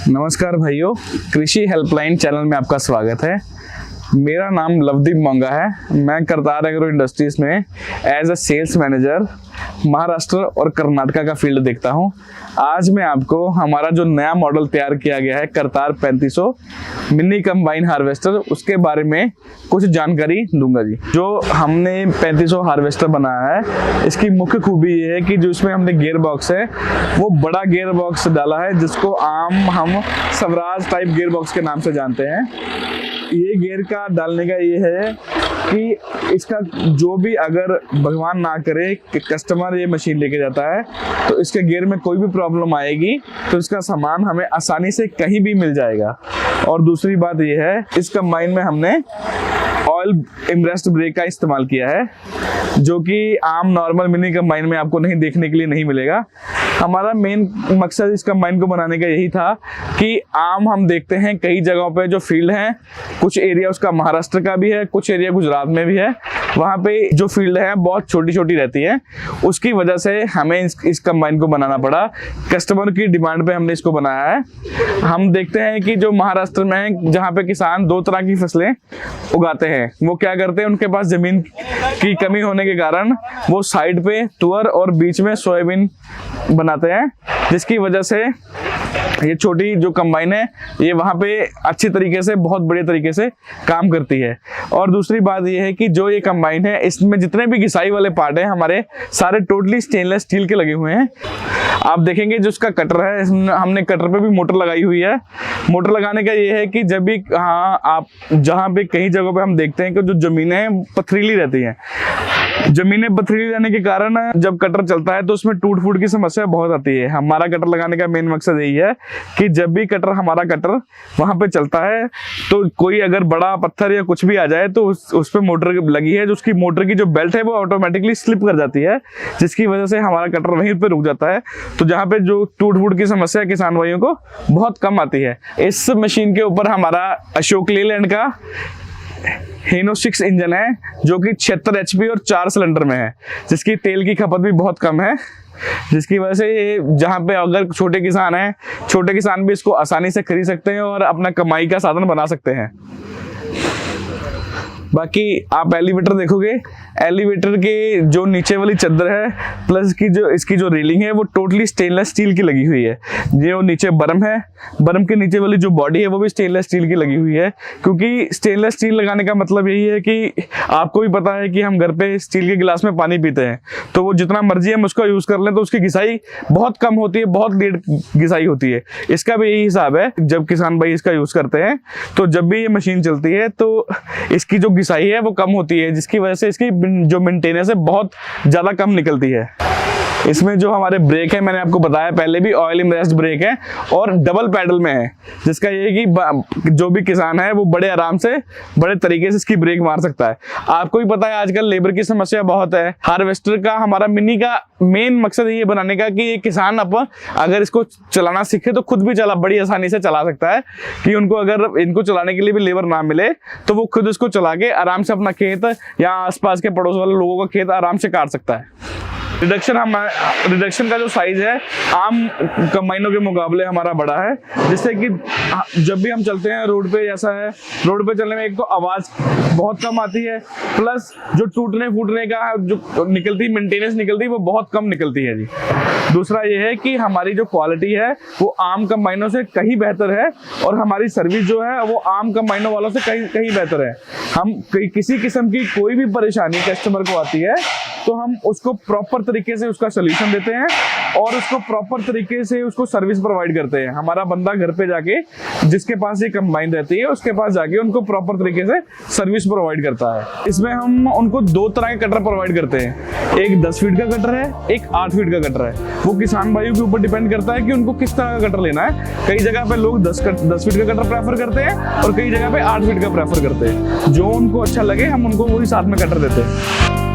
नमस्कार भाइयों, कृषि हेल्पलाइन चैनल में आपका स्वागत है। मेरा नाम लवदीप मंगा है। मैं करतार एग्रो इंडस्ट्रीज में as a sales manager Maharashtra और कर्नाटका का फील्ड देखता हूं। आज मैं आपको हमारा जो नया मॉडल तैयार किया गया है करतार 3500 मिनी कंबाइन हार्वेस्टर, उसके बारे में कुछ जानकारी दूंगा जी। जो हमने 3500 हार्वेस्टर बनाया है, इसकी मुख्य खूबी ये है कि जो इसमें हमने गियर बॉक्स है वो बड़ा गियर बॉक्स डाला है, जिसको आम हम स्वराज टाइप गियर बॉक्स के नाम से जानते हैं। ये गियर का डालने का ये है कि इसका जो भी अगर भगवान ना करे कि कस्टमर ये मशीन लेके जाता है तो इसके गियर में कोई भी प्रॉब्लम आएगी तो इसका सामान हमें आसानी से कहीं भी मिल जाएगा। और दूसरी बात ये है, इस कंबाइन में हमने ऑयल इमरेस्ट ब्रेक का इस्तेमाल किया है, जो कि आम नॉर्मल मिनी कंबाइन में आपको नहीं देखने के लिए नहीं मिलेगा। हमारा मेन मकसद इस कंबाइन को बनाने का यही था कि आम हम देखते हैं कई जगहों पे जो फील्ड है, कुछ एरिया उसका महाराष्ट्र का भी है, कुछ एरिया गुजरात में भी है, वहाँ पे जो फील्ड है बहुत छोटी छोटी रहती है। उसकी वजह से हमें इस कंबाइन को बनाना पड़ा। कस्टमर की डिमांड पे हमने इसको बनाया है। हम देखते हैं कि जो महाराष्ट्र में जहाँ पे किसान दो तरह की फसलें उगाते हैं, वो क्या करते हैं, उनके पास जमीन की कमी होने के कारण वो साइड पे तुअर और बीच में सोयाबीन बनाते हैं, जिसकी वजह से ये छोटी जो कंबाइन है ये वहाँ पे अच्छी तरीके से, बहुत बढ़िया तरीके से काम करती है। और दूसरी बात ये है कि जो ये कंबाइन है, इसमें जितने भी घिसाई वाले पार्ट हैं हमारे सारे टोटली स्टेनलेस स्टील के लगे हुए हैं। आप देखेंगे जो उसका कटर है, हमने कटर पे भी मोटर लगाई हुई है। मोटर लगाने का ये है कि जब भी आप जहाँ पे कई जगहों पे हम देखते हैं कि जो जमीनें पथरीली रहती हैं, जमीनें पथरीली रहने के कारण जब कटर चलता है तो उसमें टूट फूट की समस्या बहुत आती है। हमारा कटर लगाने का मेन मकसद यही है कि जब भी हमारा कटर वहां पे चलता है तो कोई अगर बड़ा पत्थर या कुछ भी आ जाए तो उस पे मोटर लगी है, जो उसकी मोटर की जो बेल्ट है वो ऑटोमेटिकली स्लिप कर जाती है, जिसकी वजह से हमारा कटर वहीं पे रुक जाता है। तो जहाँ पे जो टूट फूट की समस्या किसान भाइयों को बहुत कम आती है। इस मशीन के ऊपर हमारा अशोक लीलैंड का हीनो 6 इंजन है, जो कि 76 HP और 4 सिलेंडर में है, जिसकी तेल की खपत भी बहुत कम है, जिसकी वजह से ये जहाँ पे अगर छोटे किसान हैं, छोटे किसान भी इसको आसानी से खरीद सकते हैं और अपना कमाई का साधन बना सकते हैं। बाकी आप एलिवेटर देखोगे, एलिवेटर के जो नीचे वाली चद्दर है प्लस की जो इसकी जो रेलिंग है वो टोटली स्टेनलेस स्टील की लगी हुई है। जो नीचे बरम है, बरम के नीचे वाली जो बॉडी है वो भी स्टेनलेस स्टील की लगी हुई है, क्योंकि स्टेनलेस स्टील लगाने का मतलब यही है कि आपको भी पता है कि हम घर पे स्टील के गिलास में पानी पीते हैं, तो वो जितना मर्जी हम उसका यूज कर लें तो उसकी घिसाई बहुत कम होती है, बहुत लेट घिसाई होती है। इसका भी यही हिसाब है, जब किसान भाई इसका यूज करते हैं तो जब भी ये मशीन चलती है तो इसकी जो घिसाई है वो कम होती है, जिसकी वजह से इसकी जो मेंटेनेंस है बहुत ज्यादा कम निकलती है। इसमें जो हमारे ब्रेक है, मैंने आपको बताया पहले भी, ऑयल इमरेस्ट ब्रेक है और डबल पैडल में है, जिसका ये है कि जो भी किसान है वो बड़े आराम से, बड़े तरीके से इसकी ब्रेक मार सकता है। आपको भी पता है आजकल लेबर की समस्या बहुत है। हार्वेस्टर का, हमारा मिनी का मेन मकसद ये बनाने का कि ये किसान अपन अगर इसको चलाना सीखे तो खुद भी बड़ी आसानी से चला सकता है, कि उनको अगर इनको चलाने के लिए भी लेबर ना मिले तो वो खुद इसको चला के आराम से अपना खेत या आसपास के पड़ोस वाले लोगों का खेत आराम से काट सकता है। रिडक्शन का जो साइज है आम कंबाइनों के मुकाबले हमारा बड़ा है, जिससे कि जब भी हम चलते हैं रोड पे, ऐसा है रोड पे चलने में एक तो आवाज बहुत कम आती है, प्लस जो टूटने फूटने का जो मेंटेनेंस निकलती है वो बहुत कम निकलती है जी। दूसरा ये है कि हमारी जो क्वालिटी है वो आम कंबाइनों से कहीं बेहतर है, और हमारी सर्विस जो है वो आम कंबाइनों वालों से कहीं बेहतर है। हम किसी किस्म की कोई भी परेशानी कस्टमर को आती है तो हम उसको प्रॉपर तरीके से उसका सोल्यूशन देते हैं और उसको प्रॉपर तरीके से उसको सर्विस प्रोवाइड करते हैं। हमारा बंदा घर पे जाके, जिसके पास ये कंबाइन रहती है, उसके पास जाके उनको प्रॉपर तरीके से सर्विस प्रोवाइड करता है। इसमें हम उनको दो तरह के कटर प्रोवाइड करते हैं, एक 10 फीट का कटर है, एक 8 फीट का कटर है। वो किसान भाइयों के ऊपर डिपेंड करता है कि उनको किस तरह का कटर लेना है। कई जगह पे लोग 10 फीट का कटर प्रेफर करते हैं और कई जगह पे 8 फीट का प्रेफर करते हैं। जो उनको अच्छा लगे हम उनको वही साथ में कटर देते हैं।